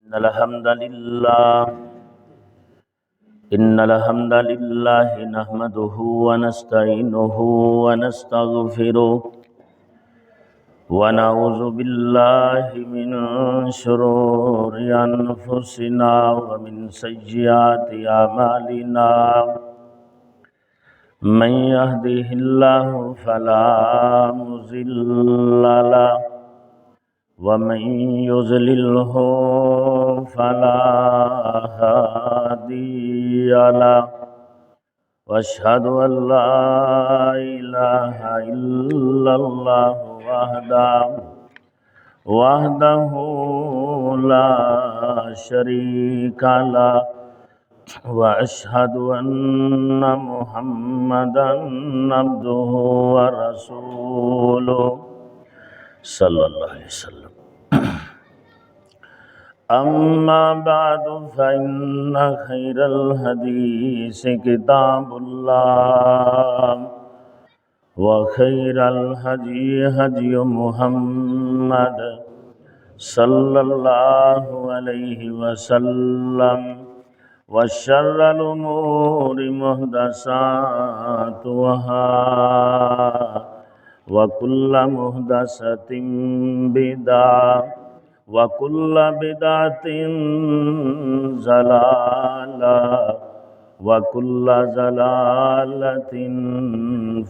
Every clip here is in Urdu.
إن الحمد لله إن الحمد لله نحمده ونستعينه ونستغفره ونعوذ بالله من شرور أنفسنا ومن سيئات أعمالنا من يهده الله فلا مضل له ومن يضلله فلا هادي له واشهد ان لا اله الا الله وحده لا شريك له واشهد ان محمدا عبده ورسوله صلی اللہ علیہ وسلم اما بعد فإن خير الحديث كتاب الله وخير الهدي هدي محمد صلى الله عليه وسلم وشر الأمور محدثاتها وكل محدثة بدعة وكل بدعة ضلالة وكل ضلالة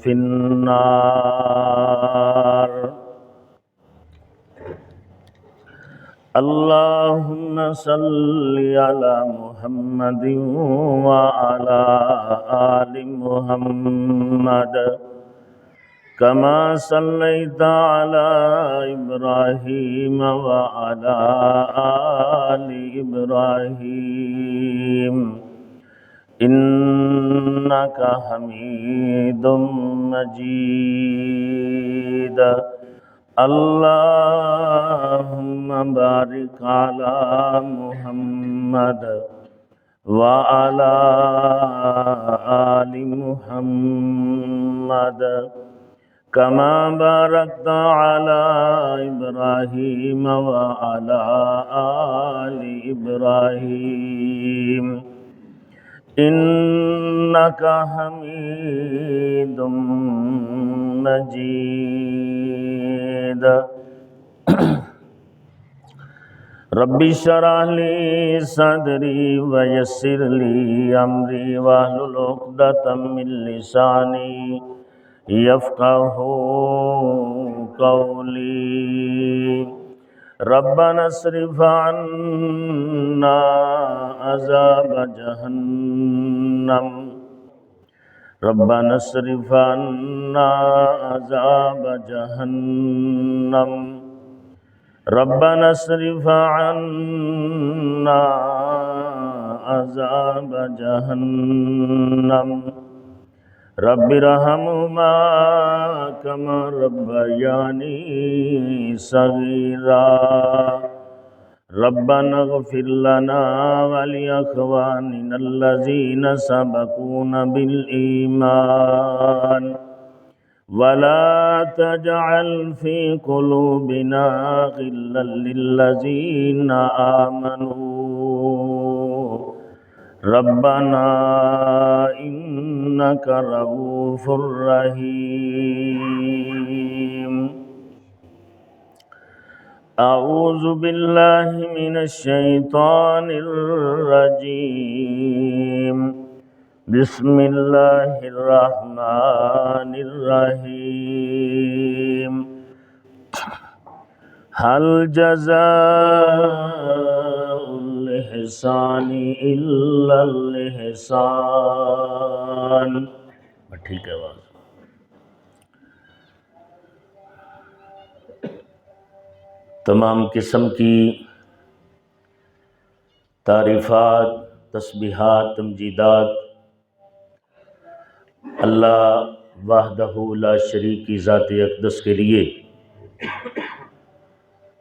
في النار اللهم صل على محمد وعلى آل محمد كما صليت على إبراهيم وعلى آل إبراهيم إنك حميد مجيد اللهم بارك على محمد وعلى آل محمد كما باركت على إبراهيم وعلى آل إبراهيم إنك حميد مجيد رب اشرح لي صدري ويسر لي أمري واحلل عقدة من لساني يفقه قولي ربنا اصرف عنا عذاب جهنم ربنا اصرف عنا عذاب جهنم ربنا اصرف عنا عذاب جهنم رب ارحمهما كما ربياني صغيرا ربنا اغفر لنا ولإخواننا الذين سبقونا بالإيمان ولا تجعل في قلوبنا غلا للذين آمنوا ربنا إنك رؤوف رحيم أعوذ بالله من الشيطان الرجيم بسم الله الرحمن الرحيم هل جزاء الإحسان إلا الإحسان ٹھیک ہے آواز تمام قسم کی تعریفات تسبیحات تمجیدات اللہ وحدہ لا شریک کی ذات اقدس کے لیے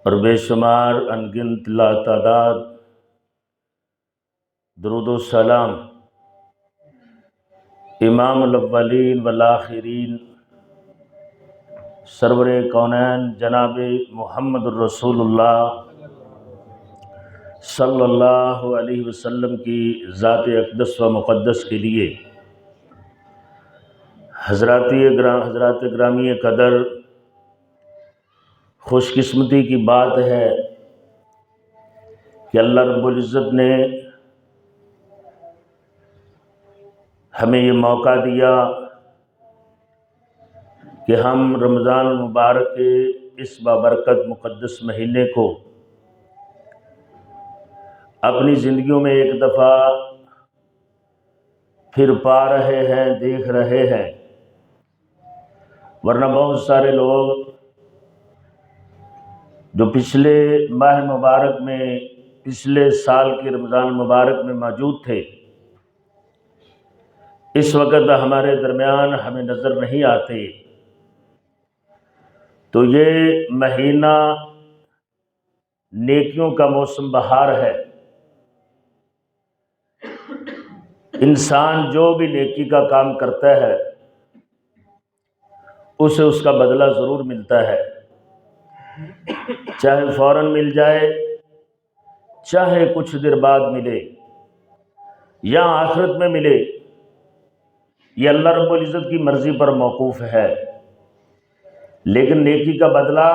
اور بے شمار انگنت لا تعداد درود و سلام امام الاولین والآخرین سرور کونین جناب محمد الرسول اللہ صلی اللہ علیہ وسلم کی ذات اقدس و مقدس کے لیے حضرات گرامی قدر خوش قسمتی کی بات ہے کہ اللہ رب العزت نے ہمیں یہ موقع دیا کہ ہم رمضان المبارک کے اس بابرکت مقدس مہینے کو اپنی زندگیوں میں ایک دفعہ پھر پا رہے ہیں، دیکھ رہے ہیں، ورنہ بہت سارے لوگ جو پچھلے ماہ مبارک میں، پچھلے سال کے رمضان مبارک میں موجود تھے، اس وقت ہمارے درمیان ہمیں نظر نہیں آتے۔ تو یہ مہینہ نیکیوں کا موسم بہار ہے۔ انسان جو بھی نیکی کا کام کرتا ہے اسے اس کا بدلہ ضرور ملتا ہے، چاہے فوراً مل جائے، چاہے کچھ دیر بعد ملے، یا آخرت میں ملے، یہ اللہ رب العزت کی مرضی پر موقوف ہے، لیکن نیکی کا بدلہ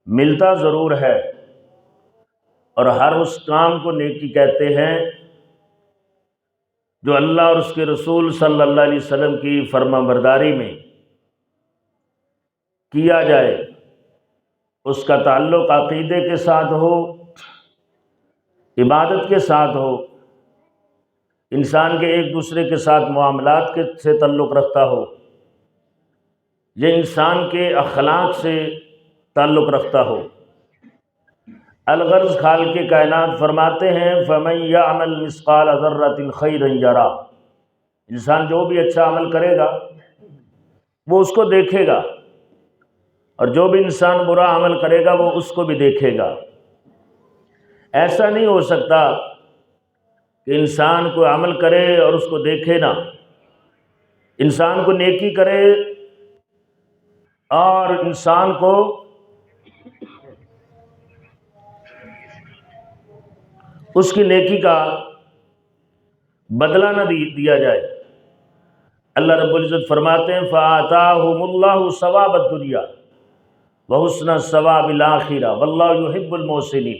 ملتا ضرور ہے۔ اور ہر اس کام کو نیکی کہتے ہیں جو اللہ اور اس کے رسول صلی اللہ علیہ وسلم کی فرما برداری میں کیا جائے، اس کا تعلق عقیدے کے ساتھ ہو، عبادت کے ساتھ ہو، انسان کے ایک دوسرے کے ساتھ معاملات سے تعلق رکھتا ہو، یہ انسان کے اخلاق سے تعلق رکھتا ہو۔ الغرض خالق کائنات فرماتے ہیں فَمَن يَعْمَلْ مِثْقَالَ ذَرَّةٍ خَيْرًا يَرَهُ، انسان جو بھی اچھا عمل کرے گا وہ اس کو دیکھے گا، اور جو بھی انسان برا عمل کرے گا وہ اس کو بھی دیکھے گا۔ ایسا نہیں ہو سکتا کہ انسان کو عمل کرے اور اس کو دیکھے نہ، انسان کو نیکی کرے اور انسان کو اس کی نیکی کا بدلہ نہ دیا جائے۔ اللہ رب العزت فرماتے ہیں فَآتَاهُمُ اللَّهُ ثَوَابَ الدُّنْيَا وَحُسْنَ الثَّوَابِ الْآخِرَةِ وَاللَّهُ يُحِبُّ الْمُحْسِنِينَ،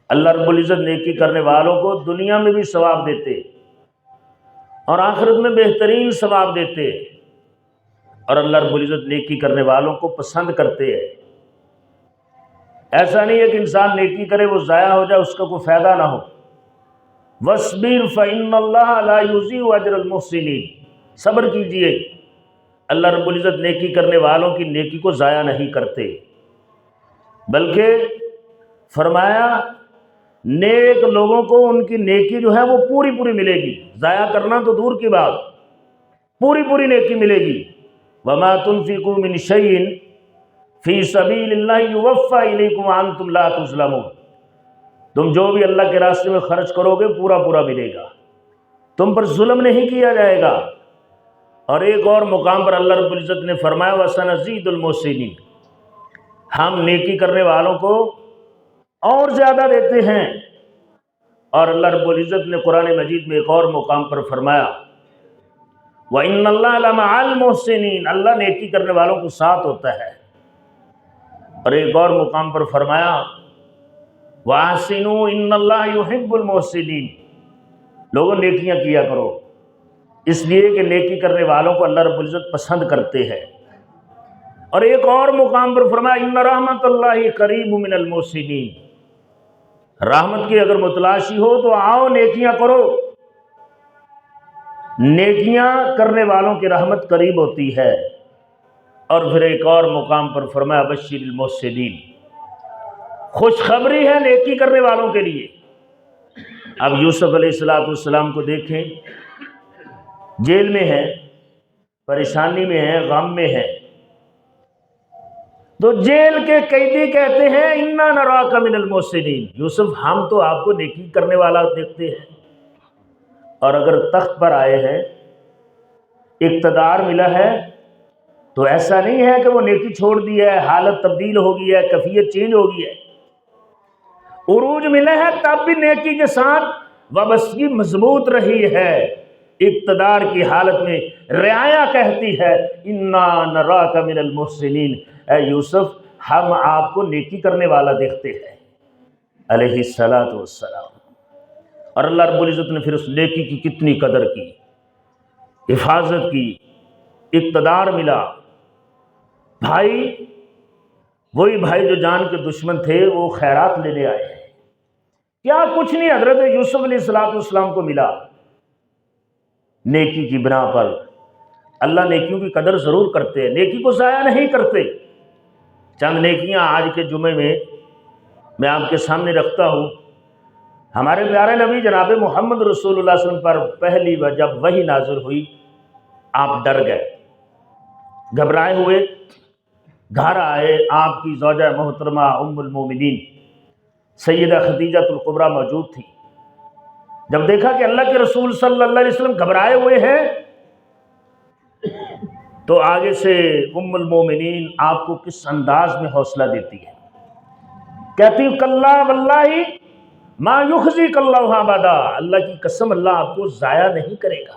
اللہ رب العزت نیکی کرنے والوں کو دنیا میں بھی ثواب دیتے اور آخرت میں بہترین ثواب دیتے، اور اللہ رب العزت نیکی کرنے والوں کو پسند کرتے ہیں۔ ایسا نہیں ہے کہ انسان نیکی کرے وہ ضائع ہو جائے، اس کا کوئی فائدہ نہ ہو۔ وَاصْبِرْ فَإِنَّ اللَّهَ لَا يُضِيعُ أَجْرَ الْمُحْسِنِينَ، صبر کیجئے، اللہ رب العزت نیکی کرنے والوں کی نیکی کو ضائع نہیں کرتے، بلکہ فرمایا نیک لوگوں کو ان کی نیکی جو ہے وہ پوری پوری ملے گی، ضائع کرنا تو دور کی بات، پوری پوری نیکی ملے گی۔ وَمَا تُنْفِقُوا مِنْ شَيْءٍ فِي سَبِيلِ اللَّهِ يُوَفَّى إِلَيْكُمْ وَأَنْتُمْ لَا تُظْلَمُونَ، تم جو بھی اللہ کے راستے میں خرچ کرو گے پورا پورا ملے گا، تم پر ظلم نہیں کیا جائے گا۔ اور ایک اور مقام پر اللہ رب العزت نے فرمایا وَسَنَزِيدُ الْمُحْسِنِينَ، ہم نیکی کرنے والوں کو اور زیادہ دیتے ہیں۔ اور اللہ رب العزت نے قرآن مجید میں ایک اور مقام پر فرمایا وَإِنَّ اللَّهَ لَمَعَ الْمُحْسِنِينَ، اللہ نیکی کرنے والوں کو ساتھ ہوتا ہے۔ اور ایک اور مقام پر فرمایا وَأَحْسِنُوا إِنَّ اللَّهَ يُحِبُّ الْمُحْسِنِينَ، لوگوں نیکیاں کیا کرو، اس لیے کہ نیکی کرنے والوں کو اللہ رب العزت پسند کرتے ہیں۔ اور ایک اور مقام پر فرمایا إِنَّ رَحْمَتَ اللَّهِ قَرِيبٌ مِنَ الْمُحْسِنِينَ، رحمت کی اگر متلاشی ہو تو آؤ نیکیاں کرو، نیکیاں کرنے والوں کی رحمت قریب ہوتی ہے۔ اور پھر ایک اور مقام پر فرمایا بشر المحسنین، خوشخبری ہے نیکی کرنے والوں کے لیے۔ اب یوسف علیہ السلام کو دیکھیں، جیل میں ہیں، پریشانی میں ہیں، غم میں ہیں، تو جیل کے قیدی کہتے ہیں انا نراک من المحسنین، یوسف ہم تو آپ کو نیکی کرنے والا دیکھتے ہیں۔ اور اگر تخت پر آئے ہیں، اقتدار ملا ہے، تو ایسا نہیں ہے کہ وہ نیکی چھوڑ دی ہے، حالت تبدیل ہو گئی ہے، کیفیت چینج ہو گئی ہے۔ عروج ملے ہیں تب بھی نیکی کے ساتھ وابستگی مضبوط رہی ہے۔ اقتدار کی حالت میں رعایا کہتی ہے انا نراک من المحسنین، اے یوسف ہم آپ کو نیکی کرنے والا دیکھتے ہیں علیہ الصلاۃ والسلام۔ اور اللہ رب العزت نے پھر اس نیکی کی کتنی قدر کی، حفاظت کی، اقتدار ملا۔ بھائی، وہی بھائی جو جان کے دشمن تھے وہ خیرات لینے آئے ہیں، کیا کچھ نہیں حضرت یوسف علیہ السلام کو ملا نیکی کی بنا پر۔ اللہ نیکیوں کی قدر ضرور کرتے ہیں، نیکی کو ضائع نہیں کرتے۔ چند نیکیاں آج کے جمعے میں آپ کے سامنے رکھتا ہوں۔ ہمارے پیارے نبی جناب محمد رسول اللہ صلی اللہ علیہ وسلم پر پہلی بار جب وحی نازل ہوئی آپ ڈر گئے، گھبرائے ہوئے گھر آئے۔ آپ کی زوجہ محترمہ ام المومنین سیدہ خدیجہ الکبریٰ موجود تھی۔ جب دیکھا کہ اللہ کے رسول صلی اللہ علیہ وسلم گھبرائے ہوئے ہیں تو آگے سے ام المومنین آپ کو کس انداز میں حوصلہ دیتی ہے، کہتی کلا واللہ ما یخزیک اللہ ابدا، اللہ کی قسم اللہ آپ کو ضائع نہیں کرے گا،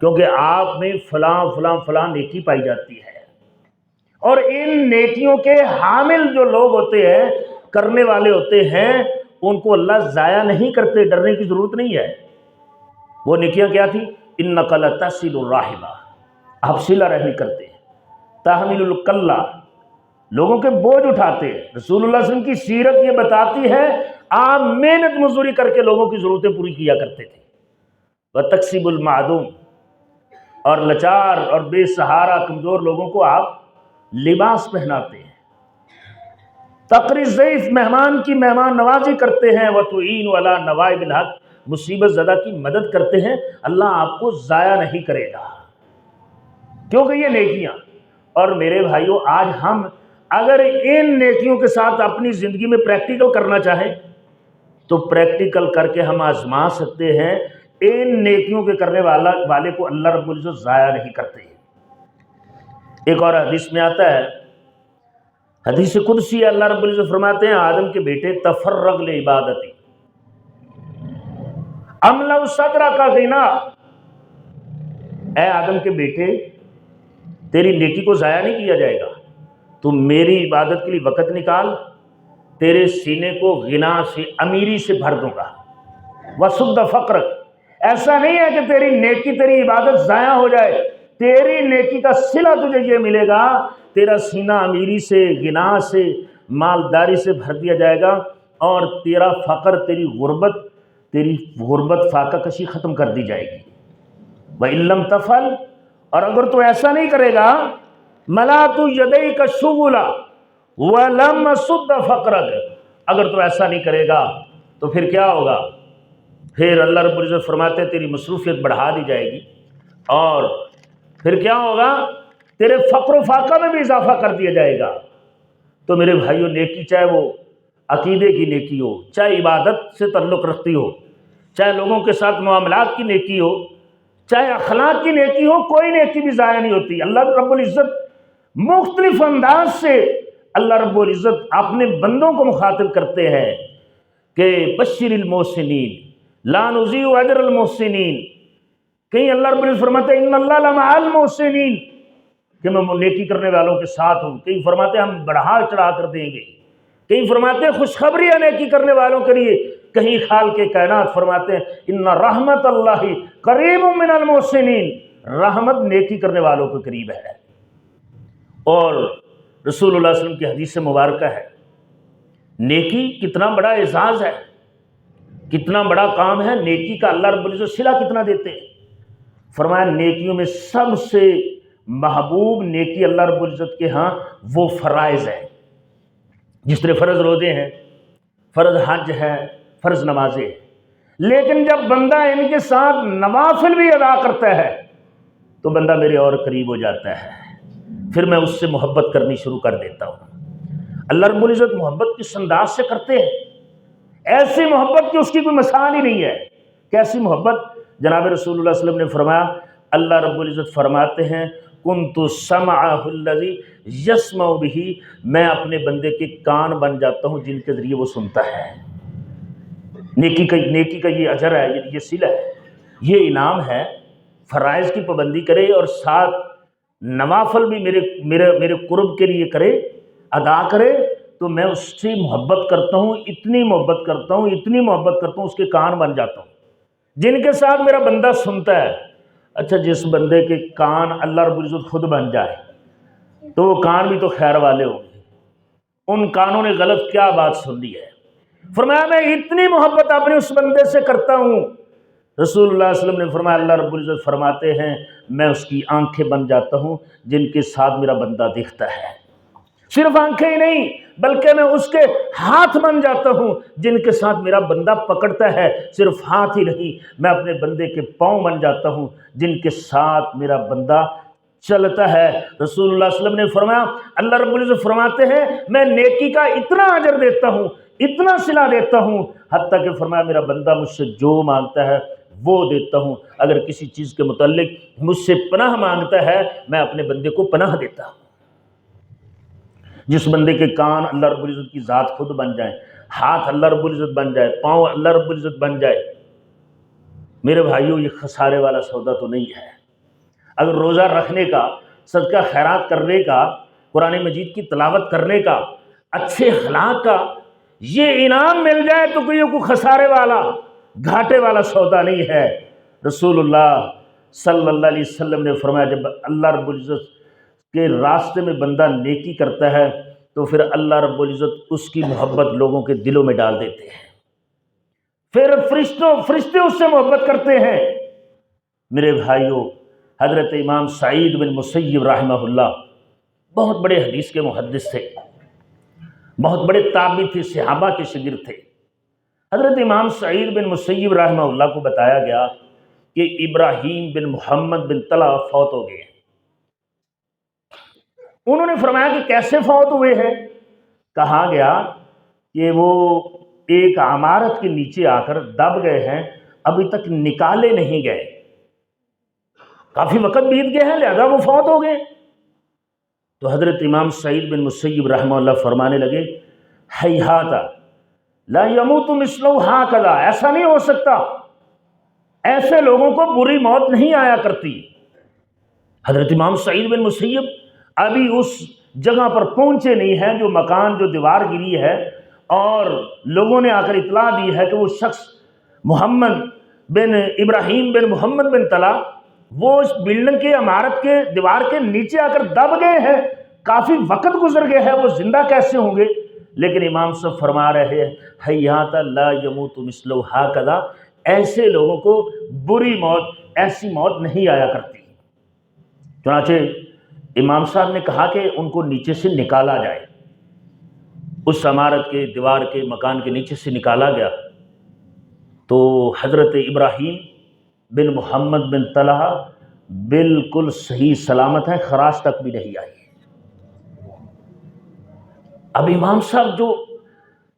کیونکہ آپ میں فلاں فلاں فلاں نیکی پائی جاتی ہے۔ اور ان نیکیوں کے حامل جو لوگ ہوتے ہیں، کرنے والے ہوتے ہیں، ان کو اللہ ضائع نہیں کرتے، ڈرنے کی ضرورت نہیں ہے۔ وہ نیکیاں کیا تھی؟ انک لتصل الرحم، آپ صلہ رحمی کرتے ہیں، تحمل الکلہ، لوگوں کے بوجھ اٹھاتے ہیں۔ رسول اللہ صلی اللہ علیہ وسلم کی سیرت یہ بتاتی ہے آپ محنت مزدوری کر کے لوگوں کی ضرورتیں پوری کیا کرتے تھے۔ وتکسب المعدوم، اور لاچار اور بے سہارا کمزور لوگوں کو آپ لباس پہناتے ہیں۔ تقری ضعیف، مہمان کی مہمان نوازی کرتے ہیں۔ وتعین علی نوائب الحق، مصیبت زدہ کی مدد کرتے ہیں۔ اللہ آپ کو ضائع نہیں کرے گا، کیونکہ یہ نیکیاں۔ اور میرے بھائیوں، آج ہم اگر ان نیکیوں کے ساتھ اپنی زندگی میں پریکٹیکل کرنا چاہیں تو پریکٹیکل کر کے ہم آزما سکتے ہیں۔ ان نیکیوں کے کرنے والے کو اللہ رب العزت ضائع نہیں کرتے۔ ایک اور حدیث میں آتا ہے، حدیث قدسی، اللہ رب العزت فرماتے ہیں آدم کے بیٹے تفرغ لعبادتی املأ صدرک غنا، اے آدم کے بیٹے تیری نیکی کو ضائع نہیں کیا جائے گا، تو میری عبادت کے لیے وقت نکال، تیرے سینے کو غنا سے، امیری سے بھر دوں گا۔ وسد فقرک، ایسا نہیں ہے کہ تیری نیکی، تیری عبادت ضائع ہو جائے، تیری نیکی کا صلہ تجھے یہ ملے گا، تیرا سینہ امیری سے، غنا سے، مالداری سے بھر دیا جائے گا، اور تیرا فقر، تیری غربت فاقہ کشی ختم کر دی جائے گی۔ وَإِن لَمْ تَفْعَلْ، اور اگر تو ایسا نہیں کرے گا، مَلَأْتُ يَدَيْكَ الشُّغُلَ وَلَمْ أَسُدَّ فَقْرَكَ، اگر تو ایسا نہیں کرے گا تو پھر کیا ہوگا؟ پھر اللہ رب العزت فرماتے ہیں تیری مصروفیت بڑھا دی جائے گی، اور پھر کیا ہوگا؟ تیرے فقر و فاقہ میں بھی اضافہ کر دیا جائے گا۔ تو میرے بھائیوں، نیکی چاہے وہ عقیدے کی نیکی ہو، چاہے عبادت سے تعلق رکھتی ہو، چاہے لوگوں کے ساتھ معاملات کی نیکی ہو، چاہے اخلاق کی نیکی ہو، کوئی نیکی بھی ضائع نہیں ہوتی۔ اللہ رب العزت مختلف انداز سے اللہ رب العزت اپنے بندوں کو مخاطب کرتے ہیں کہ بشر المحسنین لا نضیع اجر المحسنین۔ کہیں اللہ رب العزت فرماتے ہیں ان اللہ لمع المحسنین، کہ میں نیکی کرنے والوں کے ساتھ ہوں۔ کہیں فرماتے ہیں ہم بڑھا چڑھا کر دیں گے، کہیں فرماتے ہیں خوشخبری ہے نیکی کرنے والوں کے لیے، کہیں خالق کائنات فرماتے ہیں ان رحمت اللہ قریب من المحسنین، رحمت نیکی کرنے والوں کے قریب ہے۔ اور رسول اللہ صلی اللہ علیہ وسلم کی حدیث مبارکہ ہے، نیکی کتنا بڑا اعزاز ہے، کتنا بڑا کام ہے، نیکی کا اللہ رب العزت صلہ کتنا دیتے ہیں۔ فرمایا نیکیوں میں سب سے محبوب نیکی اللہ رب العزت کے ہاں وہ فرائض ہے، جس طرح فرض روزے ہیں، فرض حج ہے، فرض نمازیں ہیں۔ لیکن جب بندہ ان کے ساتھ نوافل بھی ادا کرتا ہے تو بندہ میرے اور قریب ہو جاتا ہے، پھر میں اس سے محبت کرنی شروع کر دیتا ہوں۔ اللہ رب العزت محبت کس انداز سے کرتے ہیں، ایسی محبت کہ اس کی کوئی مثال ہی نہیں ہے۔ کیسی محبت؟ جناب رسول اللہ صلی اللہ علیہ وسلم نے فرمایا، اللہ رب العزت فرماتے ہیں کنت سمعہ الذی یسمع بہ، میں اپنے بندے کے کان بن جاتا ہوں جن کے ذریعے وہ سنتا ہے۔ نیکی کا یہ اجر ہے، یہ صلہ ہے، یہ انعام ہے۔ فرائض کی پابندی کرے اور ساتھ نوافل بھی میرے قرب کے لیے کرے، ادا کرے، تو میں اس سے محبت کرتا ہوں، اتنی محبت کرتا ہوں اس کے کان بن جاتا ہوں جن کے ساتھ میرا بندہ سنتا ہے۔ اچھا، جس بندے کے کان اللہ رب العزت خود بن جائے تو وہ کان بھی تو خیر والے ہوں گے، ان کانوں نے غلط کیا بات سن لی ہے؟ فرمایا میں اتنی محبت اپنے اس بندے سے کرتا ہوں، رسول اللہ صلی اللہ علیہ وسلم نے فرمایا اللہ رب العزت فرماتے ہیں میں اس کی آنکھیں بن جاتا ہوں جن کے ساتھ میرا بندہ دیکھتا ہے۔ صرف آنکھیں ہی نہیں بلکہ میں اس کے ہاتھ بن جاتا ہوں جن کے ساتھ میرا بندہ پکڑتا ہے۔ صرف ہاتھ ہی نہیں، میں اپنے بندے کے پاؤں بن جاتا ہوں جن کے ساتھ میرا بندہ چلتا ہے۔ رسول اللہ صلی اللہ علیہ وسلم نے فرمایا اللہ رب العزت فرماتے ہیں میں نیکی کا اتنا اجر دیتا ہوں، اتنا صلہ دیتا ہوں، حتیٰ کہ فرمایا میرا بندہ مجھ سے جو مانگتا ہے وہ دیتا ہوں۔ اگر کسی چیز کے متعلق مجھ سے پناہ مانگتا ہے میں اپنے بندے کو پناہ دیتا ہوں۔ جس بندے کے کان اللہ رب العزت کی ذات خود بن جائیں، ہاتھ اللہ رب العزت بن جائے، پاؤں اللہ رب العزت بن جائے، میرے بھائیوں یہ خسارے والا سودا تو نہیں ہے۔ اگر روزہ رکھنے کا، صدقہ خیرات کرنے کا، قرآن مجید کی تلاوت کرنے کا، اچھے اخلاق کا یہ انعام مل جائے تو کوئی خسارے والا، گھاٹے والا سودا نہیں ہے۔ رسول اللہ صلی اللہ علیہ وسلم نے فرمایا جب اللہ رب العزت کے راستے میں بندہ نیکی کرتا ہے تو پھر اللہ رب العزت اس کی محبت لوگوں کے دلوں میں ڈال دیتے ہیں، پھر فرشتے اس سے محبت کرتے ہیں۔ میرے بھائیوں، حضرت امام سعید بن مسیب رحمہ اللہ بہت بڑے حدیث کے محدث تھے، بہت بڑے تابعی تھے، صحابہ کے شاگرد تھے۔ حضرت امام سعید بن مسیب رحمہ اللہ کو بتایا گیا کہ ابراہیم بن محمد بن طلحہ فوت ہو گئے۔ انہوں نے فرمایا کہ کیسے فوت ہوئے ہیں؟ کہا گیا کہ وہ ایک عمارت کے نیچے آ کر دب گئے ہیں، ابھی تک نکالے نہیں گئے، کافی وقت بیت گئے ہیں لہذا وہ فوت ہو گئے۔ تو حضرت امام سعید بن مسیب رحمہ اللہ فرمانے لگے ہیہات لا یموت مثلہ ہکذا، ایسا نہیں ہو سکتا، ایسے لوگوں کو بری موت نہیں آیا کرتی۔ حضرت امام سعید بن مسیب ابھی اس جگہ پر پہنچے نہیں ہیں جو مکان، جو دیوار گری ہے، اور لوگوں نے آ کر اطلاع دی ہے کہ وہ شخص محمد بن ابراہیم بن محمد بن طلحہ وہ اس بلڈنگ کے، عمارت کے دیوار کے نیچے آ کر دب گئے ہیں، کافی وقت گزر گئے ہیں، وہ زندہ کیسے ہوں گے؟ لیکن امام صاحب فرما رہے ہیں ہیہات لا یموت مثلہ ہکذا، ایسے لوگوں کو بری موت، ایسی موت نہیں آیا کرتی۔ چنانچہ امام صاحب نے کہا کہ ان کو نیچے سے نکالا جائے، اس عمارت کے، دیوار کے، مکان کے نیچے سے نکالا گیا تو حضرت ابراہیم بن محمد بن طلحہ بالکل صحیح سلامت ہیں، خراش تک بھی نہیں آئی۔ اب امام صاحب جو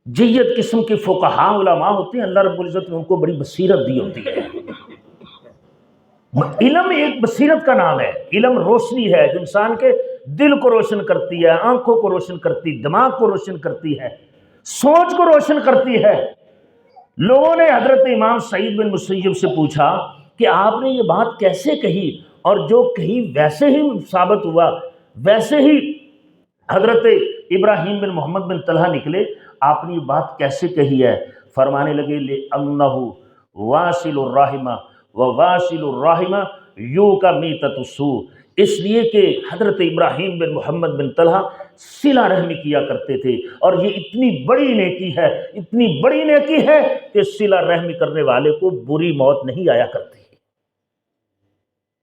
جید قسم کے فقہاء علماء ہوتے ہیں، اللہ رب العزت نے ان کو بڑی بصیرت دی ہوتی ہے۔ علم ایک بصیرت کا نام ہے، علم روشنی ہے جو انسان کے دل کو روشن کرتی ہے، آنکھوں کو روشن کرتی، دماغ کو روشن کرتی ہے، سوچ کو روشن کرتی ہے۔ لوگوں نے حضرت امام سعید بن مسیب سے پوچھا کہ آپ نے یہ بات کیسے کہی، اور جو کہی ویسے ہی ثابت ہوا، ویسے ہی حضرت ابراہیم بن محمد بن طلحہ نکلے، آپ نے یہ بات کیسے کہی ہے؟ فرمانے لگے لِأَنَّهُ وَاسِلُ الرَّحِمَ وَوَاسِلُ الرَّحِمَ يُوكَ السُّوء، اس لیے کہ حضرت ابراہیم بن محمد بن طلحہ صلہ رحمی کیا کرتے تھے، اور یہ اتنی بڑی نیکی ہے، اتنی بڑی نیکی ہے کہ صلہ رحمی کرنے والے کو بری موت نہیں آیا کرتی،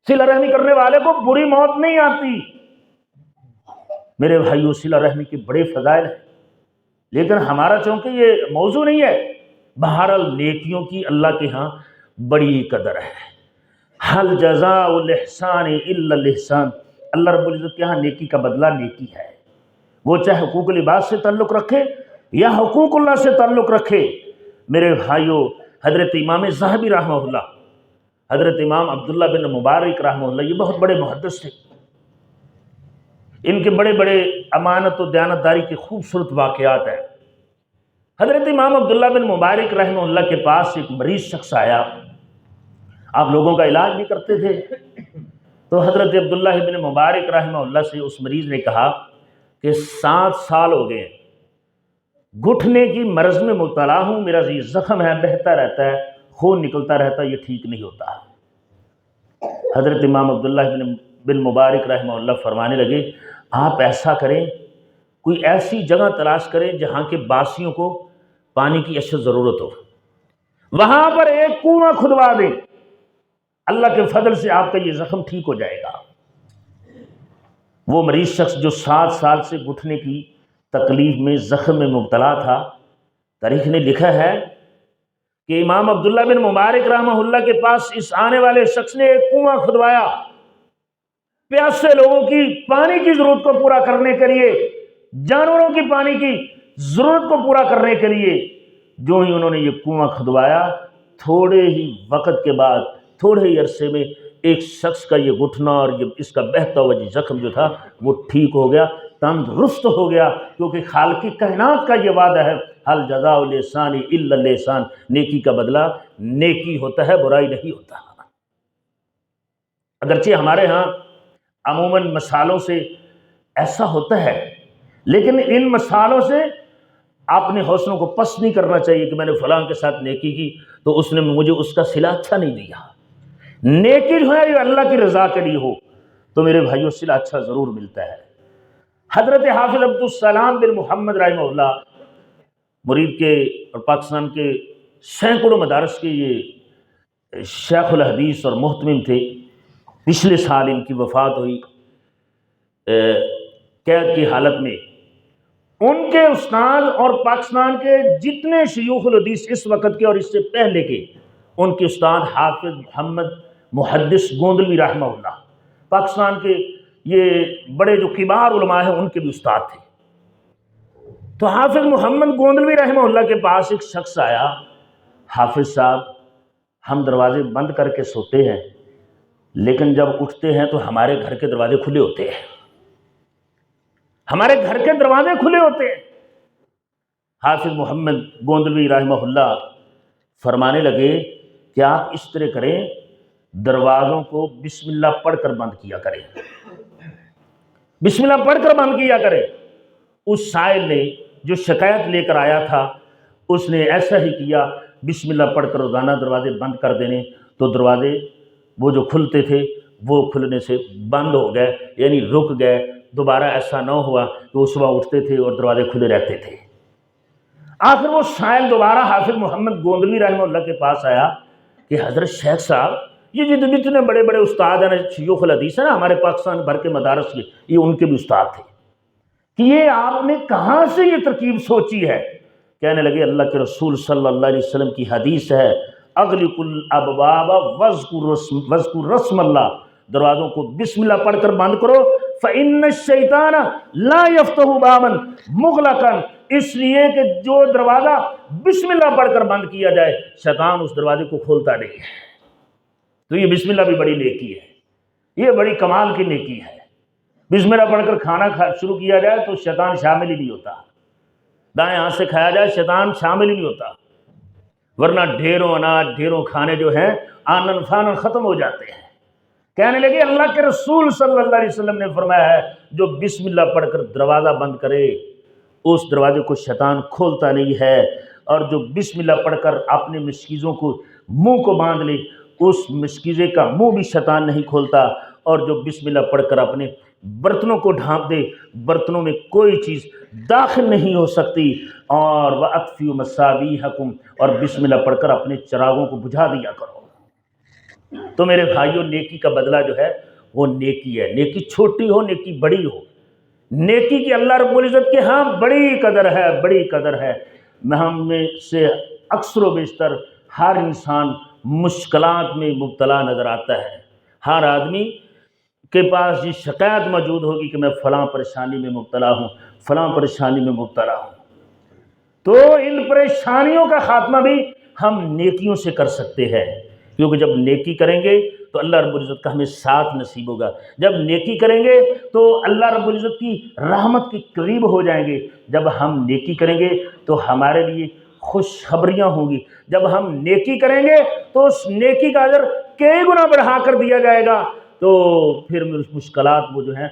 صلہ رحمی کرنے والے کو بری موت نہیں آتی۔ میرے بھائیو، صلہ رحمی کے بڑے فضائل ہیں، لیکن ہمارا چونکہ یہ موضوع نہیں ہے، بہرحال نیکیوں کی اللہ کے ہاں بڑی قدر ہے۔ حل جزاء الاحسان الا الاحسان، اللہ رب العزت کے ہاں نیکی کا بدلہ نیکی ہے، وہ چاہے حقوق العباد سے تعلق رکھے یا حقوق اللہ سے تعلق رکھے۔ میرے بھائیو، حضرت امام ذہبی رحمہ اللہ، حضرت امام عبداللہ بن مبارک رحمہ اللہ، یہ بہت بڑے محدث تھے، ان کے بڑے بڑے امانت و دیانتداری کے خوبصورت واقعات ہیں۔ حضرت امام عبداللہ بن مبارک رحمہ اللہ کے پاس ایک مریض شخص آیا، آپ لوگوں کا علاج بھی کرتے تھے، تو حضرت عبداللہ بن مبارک رحمہ اللہ سے اس مریض نے کہا کہ 7 سال ہو گئے گھٹنے کی مرض میں مبتلا ہوں، میرا یہ زخم ہے بہتا رہتا ہے، خون نکلتا رہتا ہے، یہ ٹھیک نہیں ہوتا۔ حضرت امام عبداللہ بن مبارک رحمہ اللہ فرمانے لگے آپ ایسا کریں، کوئی ایسی جگہ تلاش کریں جہاں کے باسیوں کو پانی کی اشد ضرورت ہو، وہاں پر ایک کنواں کھدوا دیں، اللہ کے فضل سے آپ کا یہ زخم ٹھیک ہو جائے گا۔ وہ مریض شخص جو 7 سال سے گھٹنے کی تکلیف میں زخم میں مبتلا تھا، تاریخ نے لکھا ہے کہ امام عبداللہ بن مبارک رحمہ اللہ کے پاس اس آنے والے شخص نے ایک کنواں کھدوایا، پیاسے لوگوں کی پانی کی ضرورت کو پورا کرنے کے لیے، جانوروں کی پانی کی ضرورت کو پورا کرنے کے لیے۔ جو ہی انہوں نے یہ کنواں کھدوایا، تھوڑے ہی وقت کے بعد، تھوڑے ہی عرصے میں ایک شخص کا یہ گھٹنا اور یہ اس کا بہتا ہوا زخم جو تھا وہ ٹھیک ہو گیا، تندرست ہو گیا، کیونکہ خالق کائنات کا یہ وعدہ ہے حل جزاء الاحسان الا الاحسان، نیکی کا بدلہ نیکی ہوتا ہے، برائی نہیں ہوتا۔ اگرچہ ہمارے ہاں عموماً مثالوں سے ایسا ہوتا ہے، لیکن ان مثالوں سے اپنے حوصلوں کو پست نہیں کرنا چاہیے کہ میں نے فلاں کے ساتھ نیکی کی تو اس نے مجھے اس کا صلہ اچھا نہیں دیا۔ نیکی جو ہے یہ اللہ کی رضا کے لیے ہو تو میرے بھائیوں صلہ اچھا ضرور ملتا ہے۔ حضرت حافظ عبدالسلام بن محمد رحمہ اللہ مرید کے اور پاکستان کے سینکڑوں مدارس کے یہ شیخ الحدیث اور محتمم تھے۔ پچھلے سال ان کی وفات ہوئی قید کی حالت میں۔ ان کے استاد اور پاکستان کے جتنے شیوخ الحدیث اس وقت کے اور اس سے پہلے کے، ان کے استاد حافظ محمد محدث گوندلوی رحمہ اللہ، پاکستان کے یہ بڑے جو کبار علماء ہیں ان کے بھی استاد تھے۔ تو حافظ محمد گوندلوی رحمہ اللہ کے پاس ایک شخص آیا، حافظ صاحب ہم دروازے بند کر کے سوتے ہیں لیکن جب اٹھتے ہیں تو ہمارے گھر کے دروازے کھلے ہوتے ہیں، ہمارے گھر کے دروازے کھلے ہوتے ہیں۔ حافظ محمد گوندلوی رحمہ اللہ فرمانے لگے کہ آپ اس طرح کریں، دروازوں کو بسم اللہ پڑھ کر بند کیا کریں، بسم اللہ پڑھ کر بند کیا کریں۔ اس سائل نے جو شکایت لے کر آیا تھا اس نے ایسا ہی کیا، بسم اللہ پڑھ کر روزانہ دروازے بند کر دینے تو دروازے وہ جو کھلتے تھے وہ کھلنے سے بند ہو گئے، یعنی رک گئے۔ دوبارہ ایسا نہ ہوا کہ وہ صبح اٹھتے تھے اور دروازے کھلے رہتے تھے۔ آخر وہ سائل دوبارہ حافظ محمد گوندلوی رحمہ اللہ کے پاس آیا کہ حضرت شیخ صاحب یہ جتنے بڑے بڑے استاد ہیں شیوخ الحدیث ہیں نا ہمارے پاکستان بھر کے مدارس کے، یہ ان کے بھی استاد تھے، کہ یہ آپ نے کہاں سے یہ ترکیب سوچی ہے؟ کہنے لگے اللہ کے رسول صلی اللہ علیہ وسلم کی حدیث ہے، اغلق الابواب واذکر رسم اللہ، دروازوں کو بسم اللہ پڑھ کر بند کرو، فإن الشیطان لا یفتح بابا مغلقا، اس لیے کہ جو دروازہ بسم اللہ پڑھ کر بند کیا جائے شیطان اس دروازے کو کھولتا نہیں ہے۔ تو یہ بسم اللہ بھی بڑی نیکی ہے، یہ بڑی کمال کی نیکی ہے۔ بسم اللہ پڑھ کر کھانا شروع کیا جائے تو شیطان شامل ہی نہیں ہوتا، دائیں ہاتھ سے کھایا جائے شیطان شامل ہی نہیں ہوتا، ورنہ ڈھیروں اناج ڈھیروں کھانے جو ہیں آنن فانن ختم ہو جاتے ہیں۔ کہنے لگے اللہ کے رسول صلی اللہ علیہ وسلم نے فرمایا ہے جو بسم اللہ پڑھ کر دروازہ بند کرے اس دروازے کو شیطان کھولتا نہیں ہے، اور جو بسم اللہ پڑھ کر اپنے مشکیزوں کو منہ کو باندھ لے اس مشکیزے کا منہ بھی شیطان نہیں کھولتا، اور جو بسم اللہ پڑھ کر اپنے برتنوں کو ڈھانپ دے برتنوں میں کوئی چیز داخل نہیں ہو سکتی، اور وَأَطْفِئُوا مَصَابِيحَكُمْ، اور بسم اللہ پڑھ کر اپنے چراغوں کو بجھا دیا کرو۔ تو میرے بھائیوں نیکی کا بدلہ جو ہے وہ نیکی ہے، نیکی چھوٹی ہو نیکی بڑی ہو، نیکی کی اللہ رب العزت کے ہاں بڑی قدر ہے، بڑی قدر ہے۔ ہم میں سے اکثر و بیشتر ہر انسان مشکلات میں مبتلا نظر آتا ہے، ہر آدمی کے پاس یہ شکایت موجود ہوگی کہ میں فلاں پریشانی میں مبتلا ہوں، فلاں پریشانی میں مبتلا ہوں۔ تو ان پریشانیوں کا خاتمہ بھی ہم نیکیوں سے کر سکتے ہیں۔ کیونکہ جب نیکی کریں گے تو اللہ رب العزت کا ہمیں ساتھ نصیب ہوگا، جب نیکی کریں گے تو اللہ رب العزت کی رحمت کے قریب ہو جائیں گے، جب ہم نیکی کریں گے تو ہمارے لیے خوشخبریاں ہوں گی، جب ہم نیکی کریں گے تو اس نیکی کا اجر کئی گنا بڑھا کر دیا جائے گا، تو پھر مشکلات وہ جو ہیں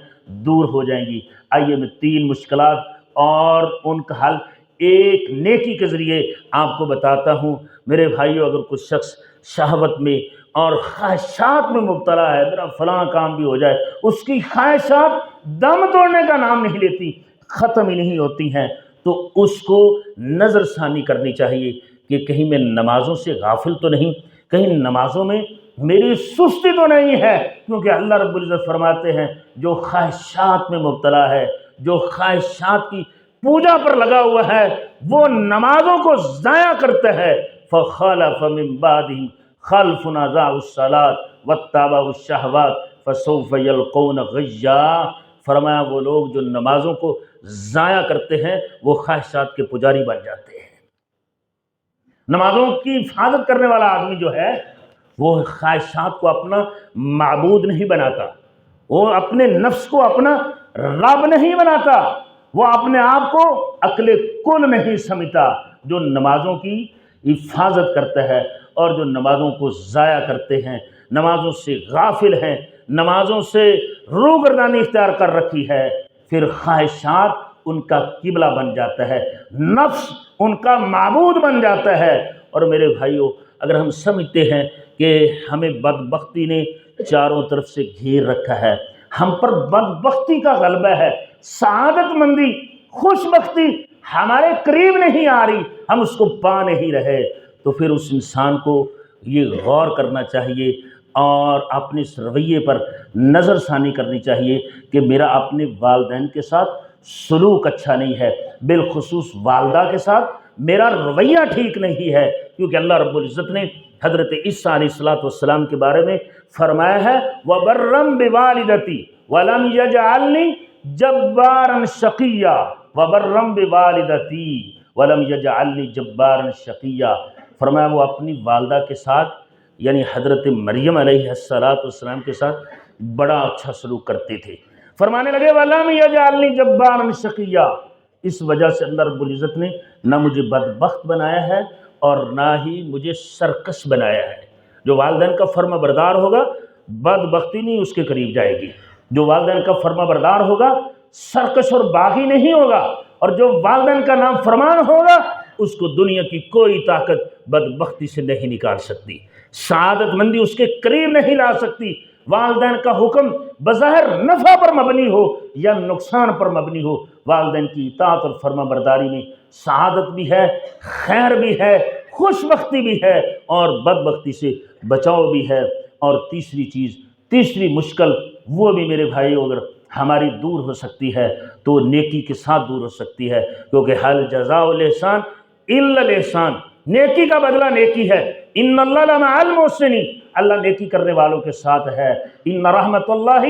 دور ہو جائیں گی۔ آئیے میں 3 مشکلات اور ان کا حل ایک نیکی کے ذریعے آپ کو بتاتا ہوں۔ میرے بھائیو، اگر کچھ شخص شہوت میں اور خواہشات میں مبتلا ہے، میرا فلاں کام بھی ہو جائے، اس کی خواہشات دم توڑنے کا نام نہیں لیتی، ختم ہی نہیں ہوتی ہیں، تو اس کو نظر ثانی کرنی چاہیے کہ کہیں میں نمازوں سے غافل تو نہیں، کہیں نمازوں میں میری سستی تو نہیں ہے، کیونکہ اللہ رب العزت فرماتے ہیں جو خواہشات میں مبتلا ہے، جو خواہشات کی پوجا پر لگا ہوا ہے، وہ نمازوں کو ضائع کرتا ہے۔ فَخَلَفَ مِن بَعْدِهِمْ خَلْفٌ أَضَاعُوا الصَّلَاةَ وَاتَّبَعُوا الشَّهَوَاتِ فَسَوْفَ يَلْقَوْنَ غَيًّا۔ فرمایا وہ لوگ جو نمازوں کو ضائع کرتے ہیں وہ خواہشات کے پجاری بن جاتے ہیں۔ نمازوں کی حفاظت کرنے والا آدمی جو ہے وہ خواہشات کو اپنا معبود نہیں بناتا، وہ اپنے نفس کو اپنا رب نہیں بناتا، وہ اپنے آپ کو عقل کل نہیں سمجھتا۔ جو نمازوں کی حفاظت کرتا ہے اور جو نمازوں کو ضائع کرتے ہیں، نمازوں سے غافل ہیں، نمازوں سے روگردانی اختیار کر رکھی ہے، پھر خواہشات ان کا قبلہ بن جاتا ہے، نفس ان کا معبود بن جاتا ہے۔ اور میرے بھائیوں، اگر ہم سمجھتے ہیں کہ ہمیں بدبختی نے چاروں طرف سے گھیر رکھا ہے، ہم پر بدبختی کا غلبہ ہے، سعادت مندی، خوش بختی ہمارے قریب نہیں آ رہی، ہم اس کو پا نہیں رہے، تو پھر اس انسان کو یہ غور کرنا چاہیے اور اپنے اس رویے پر نظر ثانی کرنی چاہیے کہ میرا اپنے والدین کے ساتھ سلوک اچھا نہیں ہے، بالخصوص والدہ کے ساتھ میرا رویہ ٹھیک نہیں ہے، کیونکہ اللہ رب العزت نے حضرت عیسیٰ علیہ السلام کے بارے میں فرمایا ہے وَبَرًّا بِوَالِدَتِي وَلَمْ يَجْعَلْنِي جَبَّارًا شَقِيًّا وَبَرًّا بِوَالِدَتِي وَلَمْ يَجْعَلْنِي جَبَّارًا شَقِيًّا۔ فرمایا وہ اپنی والدہ کے ساتھ یعنی حضرت مریم علیہ السلام کے ساتھ بڑا اچھا سلوک کرتے تھے، فرمانے لگے وَلَمْ يَجْعَلْنِي جَبَّارًا شَقِيًّا، اس وجہ سے اللہ رب العزت نے نہ مجھے بدبخت بنایا ہے اور نہ ہی مجھے سرکش بنایا ہے۔ جو والدین کا فرما بردار ہوگا بدبختی نہیں اس کے قریب جائے گی، جو والدین کا فرما بردار ہوگا سرکش اور باغی نہیں ہوگا، اور جو والدین کا نام فرمان ہوگا اس کو دنیا کی کوئی طاقت بدبختی سے نہیں نکال سکتی، سعادت مندی اس کے قریب نہیں لا سکتی۔ والدین کا حکم بظاہر نفع پر مبنی ہو یا نقصان پر مبنی ہو، والدین کی اطاعت اور فرما برداری میں سعادت بھی ہے، خیر بھی ہے، خوش بختی بھی ہے اور بدبختی سے بچاؤ بھی ہے۔ اور تیسری مشکل وہ بھی میرے بھائیو اگر ہماری دور ہو سکتی ہے تو نیکی کے ساتھ دور ہو سکتی ہے، کیونکہ حل جزاء الاحسان الا الاحسان، نیکی کا بدلہ نیکی ہے۔ ان اللہ لمع المحسنین، اللہ نیکی کرنے والوں کے ساتھ ہے۔ ان رحمت اللہ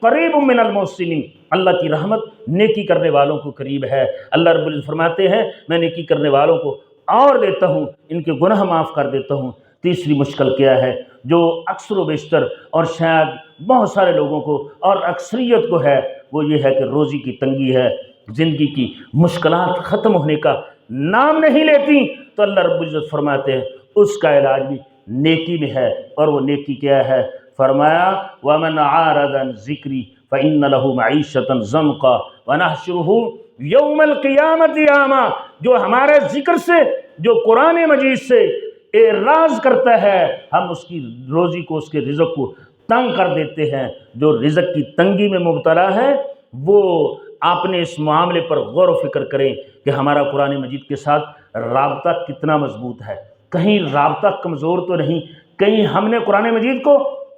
قریب من المحسنین، اللہ کی رحمت نیکی کرنے والوں کو قریب ہے۔ اللہ رب العزت فرماتے ہیں میں نیکی کرنے والوں کو اور دیتا ہوں، ان کے گناہ معاف کر دیتا ہوں۔ تیسری مشکل کیا ہے جو اکثر و بیشتر اور شاید بہت سارے لوگوں کو اور اکثریت کو ہے، وہ یہ ہے کہ روزی کی تنگی ہے، زندگی کی مشکلات ختم ہونے کا نام نہیں لیتی، تو اللہ رب العزت فرماتے ہیں اس کا علاج بھی نیکی میں ہے، اور وہ نیکی کیا ہے؟ فرمایا وَمَنْ عَارَضَ عَنْ ذِكْرِي فَإِنَّ لَهُ مَعِيشَةً ضَنْكًا وَنَحْشُرُهُ يَوْمَ الْقِيَامَةِ أَعْمَىٰ، جو ہمارے ذکر سے، جو قرآن مجید سے اعراض کرتا ہے، ہم اس کی روزی کو، اس کے رزق کو تنگ کر دیتے ہیں۔ جو رزق کی تنگی میں مبتلا ہے وہ اپنے اس معاملے پر غور و فکر کریں کہ ہمارا قرآن مجید کے ساتھ رابطہ کتنا مضبوط ہے، کہیں رابطہ کمزور تو نہیں، کہیں ہم نے قرآن مجید کو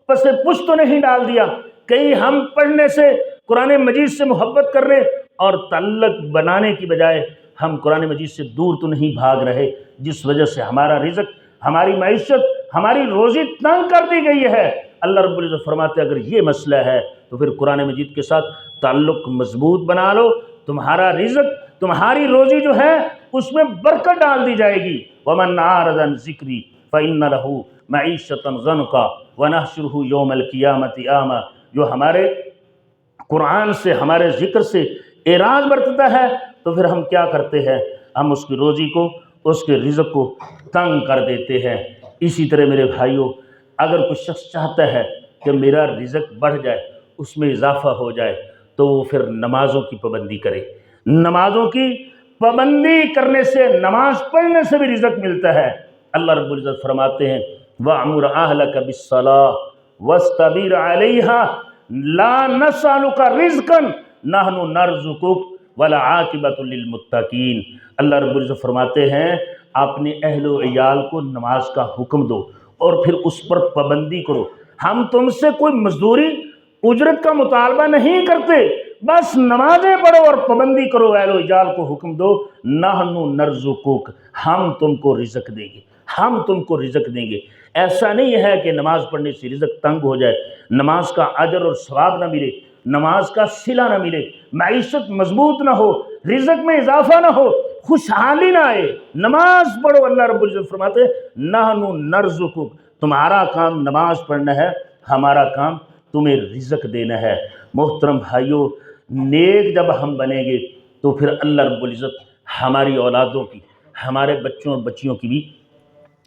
پس پش تو نہیں ڈال دیا، کہیں ہم پڑھنے سے، قرآن مجید سے محبت کرنے اور تعلق بنانے کی بجائے ہم قرآن مجید سے دور تو نہیں بھاگ رہے، جس وجہ سے ہمارا رزق، ہماری معیشت، ہماری روزی تنگ کر دی گئی ہے۔ اللہ رب العزت فرماتے ہیں اگر یہ مسئلہ ہے تو پھر قرآن مجید کے ساتھ تعلق مضبوط بنا لو، تمہارا رزق، تمہاری روزی جو ہے اس میں برکت ڈال دی جائے گی۔ وَمَنْ أَعْرَضَ عَنْ ذِكْرِي فَإِنَّ لَهُ معیشۃ ضنکا ونحشرہ یوم القیامۃ اعمی، جو ہمارے قرآن سے ہمارے ذکر سے اعراض برتتا ہے تو پھر ہم کیا کرتے ہیں، ہم اس کی روزی کو، اس کے رزق کو تنگ کر دیتے ہیں۔ اسی طرح میرے بھائیوں، اگر کوئی شخص چاہتا ہے کہ میرا رزق بڑھ جائے، اس میں اضافہ ہو جائے، تو وہ پھر نمازوں کی پابندی کرے۔ نمازوں کی پابندی کرنے سے، نماز پڑھنے سے بھی رزق ملتا ہے۔ اللہ رب العزت فرماتے ہیں وَأْمُرْ أَهْلَكَ بِالصَّلَاةِ وَاسْتَبِرْ عَلَيْهَا لَا نَسْأَلُكَ رِزْقًا نَحْنُ نَرْزُقُكَ وَالْعَاقِبَةُ لِلْمُتَّقِينَ۔ اللہ رب العزت فرماتے ہیں اپنے اہل و عیال کو نماز کا حکم دو اور پھر اس پر پابندی کرو۔ ہم تم سے کوئی مزدوری، اجرت کا مطالبہ نہیں کرتے، بس نمازیں پڑھو اور پابندی کرو، اہل و عیال کو حکم دو۔ نحن نرزقک، ہم تم کو رزق دیں گے، ہم تم کو رزق دیں گے۔ ایسا نہیں ہے کہ نماز پڑھنے سے رزق تنگ ہو جائے، نماز کا اجر اور ثواب نہ ملے، نماز کا صلہ نہ ملے، معیشت مضبوط نہ ہو، رزق میں اضافہ نہ ہو، خوشحالی نہ آئے۔ نماز پڑھو، اللہ رب العزت فرماتے ہیں نحن نرزقک، تمہارا کام نماز پڑھنا ہے، ہمارا کام تمہیں رزق دینا ہے۔ محترم بھائیوں، نیک جب ہم بنیں گے تو پھر اللہ رب العزت ہماری اولادوں کی، ہمارے بچوں اور بچیوں کی بھی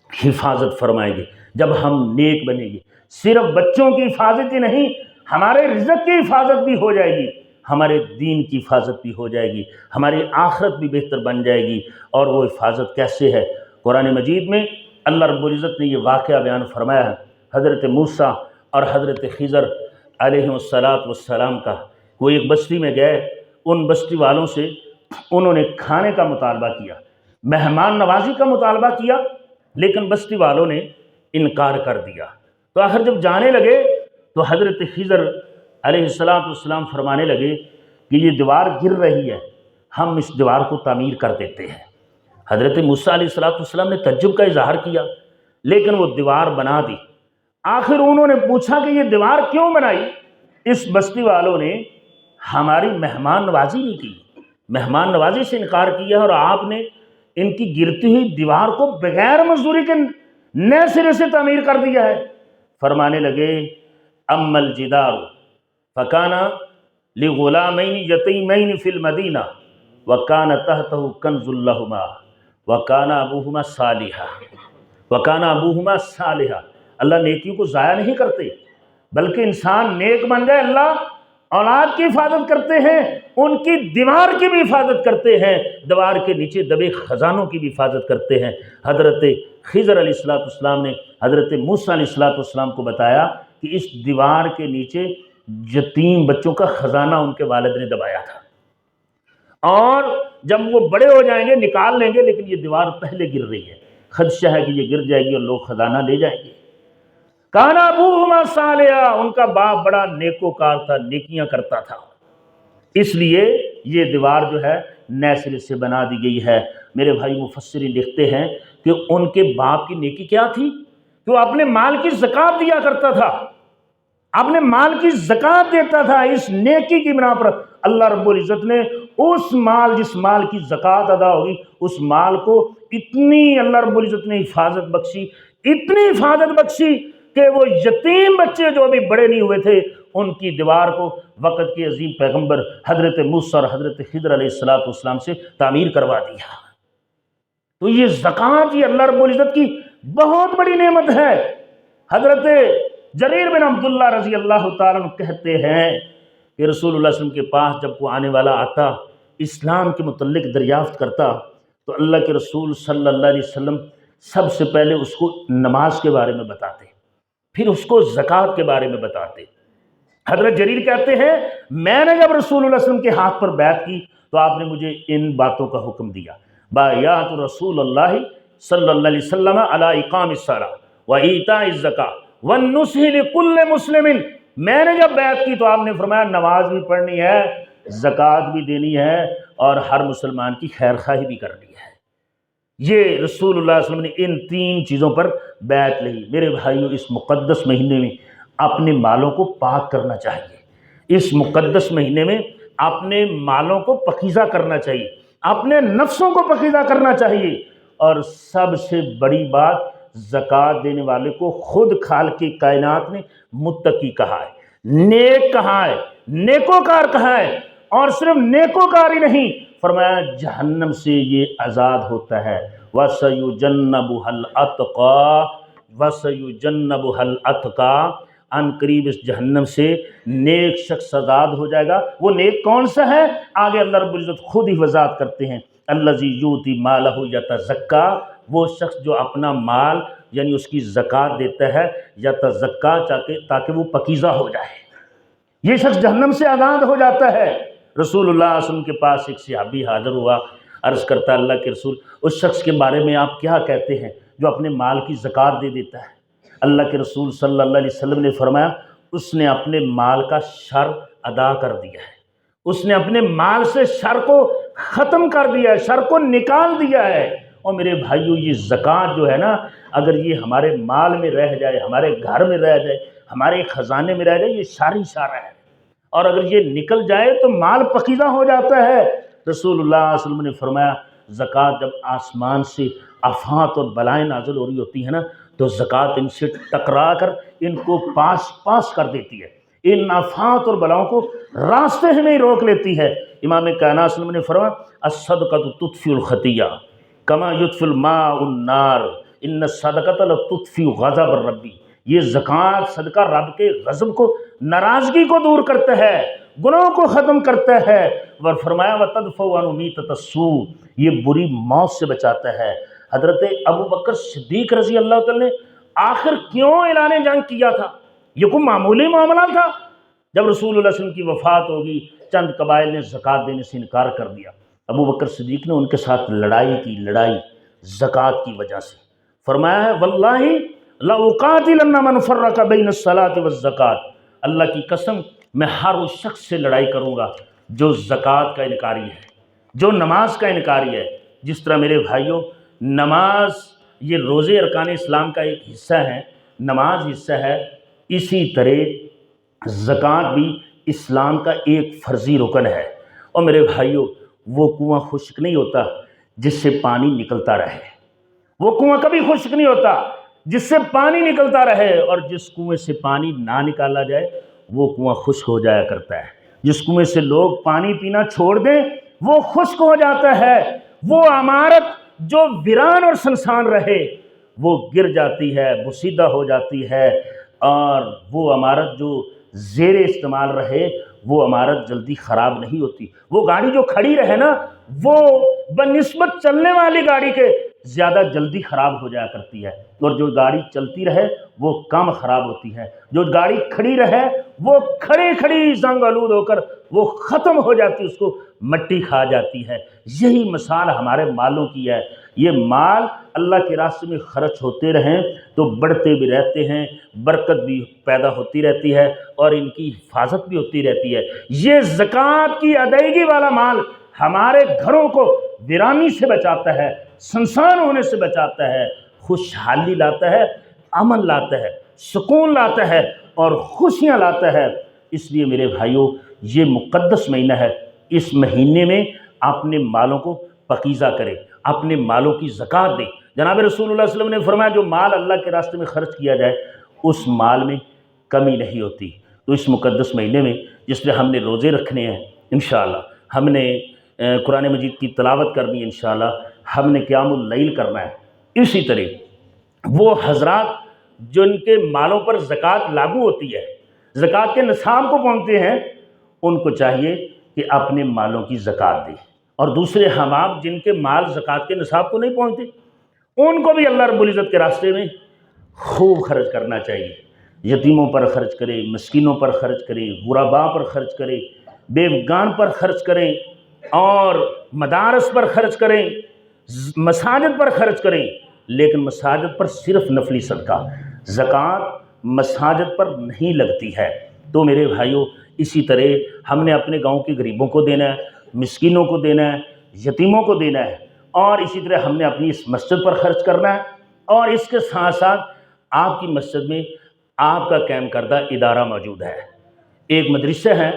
حفاظت فرمائیں گے۔ جب ہم نیک بنیں گے، صرف بچوں کی حفاظت ہی نہیں، ہمارے رزق کی حفاظت بھی ہو جائے گی، ہمارے دین کی حفاظت بھی ہو جائے گی، ہماری آخرت بھی بہتر بن جائے گی۔ اور وہ حفاظت کیسے ہے؟ قرآن مجید میں اللہ رب العزت نے یہ واقعہ بیان فرمایا ہے، حضرت موسیٰ اور حضرت خضر علیہ السلام کا۔ وہ ایک بستی میں گئے، ان بستی والوں سے انہوں نے کھانے کا مطالبہ کیا، مہمان نوازی کا مطالبہ کیا، لیکن بستی والوں نے انکار کر دیا۔ تو آخر جب جانے لگے تو حضرت خضر علیہ السلام فرمانے لگے کہ یہ دیوار گر رہی ہے، ہم اس دیوار کو تعمیر کر دیتے ہیں۔ حضرت موسیٰ علیہ السلام نے تعجب کا اظہار کیا، لیکن وہ دیوار بنا دی۔ آخر انہوں نے پوچھا کہ یہ دیوار کیوں بنائی؟ اس بستی والوں نے ہماری مہمان نوازی نہیں کی، مہمان نوازی سے انکار کیا، اور آپ نے ان کی گرتی ہوئی دیوار کو بغیر مزدوری کے نئے سرے سے تعمیر کر دیا ہے۔ فرمانے لگے اما الجدار فکان لغلامین یتیمین فی المدینہ وکان تحتہ کنز لہما وکان ابوہما صالحا۔ اللہ نیکیوں کو ضائع نہیں کرتے، بلکہ انسان نیک بن جائے، اللہ اولاد کی حفاظت کرتے ہیں، ان کی دیوار کی بھی حفاظت کرتے ہیں، دیوار کے نیچے دبے خزانوں کی بھی حفاظت کرتے ہیں۔ حضرت خضر علیہ السلام نے حضرت موسیٰ علیہ السلام کو بتایا کہ اس دیوار کے نیچے یتیم بچوں کا خزانہ ان کے والد نے دبایا تھا، اور جب وہ بڑے ہو جائیں گے نکال لیں گے، لیکن یہ دیوار پہلے گر رہی ہے، خدشہ ہے کہ یہ گر جائے گی اور لوگ خزانہ لے جائیں گے۔ کانا ابوہما صالحا، ان کا باپ بڑا نیکوکار تھا، نیکیاں کرتا تھا، اس لیے یہ دیوار جو ہے نئے سرے سے بنا دی گئی ہے۔ میرے بھائی مفسرین لکھتے ہیں کہ ان کے باپ کی نیکی کیا تھی کہ وہ اپنے مال کی زکوٰۃ دیا کرتا تھا، اپنے مال کی زکوٰۃ دیتا تھا۔ اس نیکی کی بنا پر اللہ رب العزت نے اس مال، جس مال کی زکوٰۃ ادا ہوگی، اس مال کو اتنی اللہ رب العزت نے حفاظت بخشی، اتنی حفاظت بخشی کہ وہ یتیم بچے جو ابھی بڑے نہیں ہوئے تھے، ان کی دیوار کو وقت کے عظیم پیغمبر حضرت موسیٰ اور حضرت خضر علیہ السلام سے تعمیر کروا دیا۔ تو یہ زکوٰۃ، یہ اللہ رب العزت کی بہت بڑی نعمت ہے۔ حضرت جریر بن عبداللہ رضی اللہ تعالیٰ عنہ کہتے ہیں کہ رسول اللہ صلی اللہ علیہ وسلم کے پاس جب کوئی آنے والا آتا، اسلام کے متعلق دریافت کرتا، تو اللہ کے رسول صلی اللہ علیہ وسلم سب سے پہلے اس کو نماز کے بارے میں بتاتے، پھر اس کو زکوٰۃ کے بارے میں بتاتے۔ حضرت جریر کہتے ہیں میں نے جب رسول اللہ صلی اللہ علیہ وسلم کے ہاتھ پر بیعت کی تو آپ نے مجھے ان باتوں کا حکم دیا، بایعت رسول اللہ صلی اللہ علیہ وسلم علی اقام الصلاۃ و ایتاء الزکاۃ والنصح لکل مسلم۔ میں نے جب بیعت کی تو آپ نے فرمایا نماز بھی پڑھنی ہے، زکوٰۃ بھی دینی ہے، اور ہر مسلمان کی خیر خواہی بھی کرنی ہے۔ یہ رسول اللہ صلی اللہ علیہ وسلم نے ان تین چیزوں پر بیعت لی۔ میرے بھائیوں، اس مقدس مہینے میں اپنے مالوں کو پاک کرنا چاہیے، اس مقدس مہینے میں اپنے مالوں کو پاکیزہ کرنا چاہیے، اپنے نفسوں کو پاکیزہ کرنا چاہیے، اور سب سے بڑی بات زکوٰۃ دینے والے کو خود خالق کائنات نے متقی کہا ہے، نیک کہا ہے، نیکوکار کہا ہے، اور صرف نیکوکار ہی نہیں، فرمایا جہنم سے یہ آزاد ہوتا ہے۔ وَسَيُجَنَّبُهَا الْأَتْقَى وَسَيُجَنَّبُهَا الْأَتْقَى، ان قریب اس جہنم سے نیک شخص آزاد ہو جائے گا۔ وہ نیک کون سا ہے؟ آگے اللہ رب العزت خود ہی وضاحت کرتے ہیں، الَّذِي يُؤْتِي مَالَهُ يَتَزَكَّى، وہ شخص جو اپنا مال یعنی اس کی زکوٰۃ دیتا ہے، یتزکیٰ، تاکہ وہ پاکیزہ ہو جائے، یہ شخص جہنم سے آزاد ہو جاتا ہے۔ رسول اللہ صلی اللہ علیہ وسلم کے پاس ایک صحابی حاضر ہوا، عرض کرتا اللہ کے رسول، اس شخص کے بارے میں آپ کیا کہتے ہیں جو اپنے مال کی زکوٰۃ دے دیتا ہے؟ اللہ کے رسول صلی اللہ علیہ وسلم نے فرمایا، اس نے اپنے مال کا شر ادا کر دیا ہے، اس نے اپنے مال سے شر کو ختم کر دیا ہے، شر کو نکال دیا ہے۔ اور میرے بھائیو، یہ زکوٰۃ جو ہے نا، اگر یہ ہمارے مال میں رہ جائے، ہمارے گھر میں رہ جائے، ہمارے خزانے میں رہ جائے، یہ ساری اشارہ ہے، اور اگر یہ نکل جائے تو مال پاکیزہ ہو جاتا ہے۔ رسول اللہ صلی اللہ علیہ وسلم نے فرمایا، زکوٰۃ جب آسمان سے آفات اور بلائیں نازل ہو رہی ہوتی ہیں نا، تو زکوٰۃ ان سے ٹکرا کر ان کو پاس کر دیتی ہے، ان آفات اور بلاؤں کو راستے میں ہی روک لیتی ہے۔ امام کائنات صلی اللہ علیہ وسلم نے فرمایا، الصدقۃ تطفئ الخطیہ کما یطفئ الماء النار ان الصدقۃ لتطفئ غضب الرب، یہ زکوٰۃ صدقہ رب کے غضب کو، ناراضگی کو دور کرتا ہے، گناہوں کو ختم کرتا ہے، اور فرمایا وتدفع عن میتۃ السوء، یہ بری موت سے بچاتا ہے۔ حضرت ابو بکر صدیق رضی اللہ تعالیٰ نے آخر کیوں اعلان جنگ کیا تھا؟ یہ کوئی معمولی معاملہ تھا؟ جب رسول اللہ صلی اللہ علیہ وسلم کی وفات ہوگی، چند قبائل نے زکوٰۃ دینے سے انکار کر دیا، ابو بکر صدیق نے ان کے ساتھ لڑائی کی، زکوٰۃ کی وجہ سے۔ فرمایا ہے واللہ لأقاتلن من فرق بین الصلاۃ والزکوٰۃ، اللہ کی قسم میں ہر اس شخص سے لڑائی کروں گا جو زکوٰۃ کا انکاری ہے، جو نماز کا انکاری ہے۔ جس طرح میرے بھائیوں، نماز یہ روزے ارکان اسلام کا ایک حصہ ہے، نماز حصہ ہے، اسی طرح زکوٰۃ بھی اسلام کا ایک فرضی رکن ہے۔ اور میرے بھائیوں، وہ کنواں خشک نہیں ہوتا جس سے پانی نکلتا رہے، وہ کنواں کبھی خشک نہیں ہوتا جس سے پانی نکلتا رہے، اور جس کنویں سے پانی نہ نکالا جائے وہ کنواں خشک ہو جایا کرتا ہے۔ جس کنویں سے لوگ پانی پینا چھوڑ دیں وہ خشک ہو جاتا ہے۔ وہ عمارت جو ویران اور سنسان رہے وہ گر جاتی ہے، بسیدہ ہو جاتی ہے، اور وہ عمارت جو زیر استعمال رہے وہ عمارت جلدی خراب نہیں ہوتی۔ وہ گاڑی جو کھڑی رہے نا، وہ بنسبت چلنے والی گاڑی کے زیادہ جلدی خراب ہو جایا کرتی ہے، اور جو گاڑی چلتی رہے وہ کم خراب ہوتی ہے۔ جو گاڑی کھڑی رہے وہ کھڑی زنگ آلود ہو کر وہ ختم ہو جاتی، اس کو مٹی کھا جاتی ہے۔ یہی مثال ہمارے مالوں کی ہے۔ یہ مال اللہ کے راستے میں خرچ ہوتے رہیں تو بڑھتے بھی رہتے ہیں، برکت بھی پیدا ہوتی رہتی ہے، اور ان کی حفاظت بھی ہوتی رہتی ہے۔ یہ زکوٰۃ کی ادائیگی والا مال ہمارے گھروں کو ویرانی سے بچاتا ہے، سنسان ہونے سے بچاتا ہے، خوشحالی لاتا ہے، امن لاتا ہے، سکون لاتا ہے، اور خوشیاں لاتا ہے۔ اس لیے میرے بھائیوں، یہ مقدس مہینہ ہے، اس مہینے میں اپنے مالوں کو پاکیزہ کریں، اپنے مالوں کی زکوٰۃ دیں۔ جناب رسول اللہ صلی اللہ علیہ وسلم نے فرمایا، جو مال اللہ کے راستے میں خرچ کیا جائے اس مال میں کمی نہیں ہوتی۔ تو اس مقدس مہینے میں جس میں ہم نے روزے رکھنے ہیں، انشاءاللہ ہم نے قرآن مجید کی تلاوت کرنی ہے، انشاءاللہ ہم نے قیام اللیل کرنا ہے۔ اسی طرح وہ حضرات جن کے مالوں پر زکوٰۃ لاگو ہوتی ہے، زکوٰۃ کے نصاب کو پہنچتے ہیں، ان کو چاہیے کہ اپنے مالوں کی زکوٰۃ دیں، اور دوسرے احباب جن کے مال زکوٰۃ کے نصاب کو نہیں پہنچتے، ان کو بھی اللہ رب العزت کے راستے میں خوب خرچ کرنا چاہیے۔ یتیموں پر خرچ کریں، مسکینوں پر خرچ کریں، غرباء پر خرچ کریں، بیگان پر خرچ کریں، اور مدارس پر خرچ کریں، مساجد پر خرچ کریں، لیکن مساجد پر صرف نفلی صدقہ، زکوٰۃ مساجد پر نہیں لگتی ہے۔ تو میرے بھائیوں، اسی طرح ہم نے اپنے گاؤں کے غریبوں کو دینا ہے، مسکینوں کو دینا ہے، یتیموں کو دینا ہے، اور اسی طرح ہم نے اپنی اس مسجد پر خرچ کرنا ہے، اور اس کے ساتھ ساتھ آپ کی مسجد میں آپ کا قائم کردہ ادارہ موجود ہے، ایک مدرسہ ہے،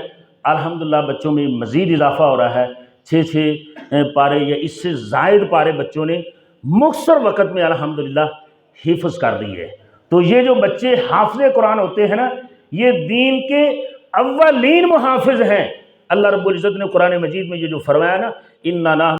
الحمدللہ بچوں میں مزید اضافہ ہو رہا ہے، 6 پارے یا اس سے زائد پارے بچوں نے مختصر وقت میں الحمدللہ حفظ کر دی ہے۔ تو یہ جو بچے حافظ قرآن ہوتے ہیں نا، یہ دین کے اولین محافظ ہیں۔ اللہ رب العزت نے قرآن مجید میں یہ جو فرمایا نا، اِنَّا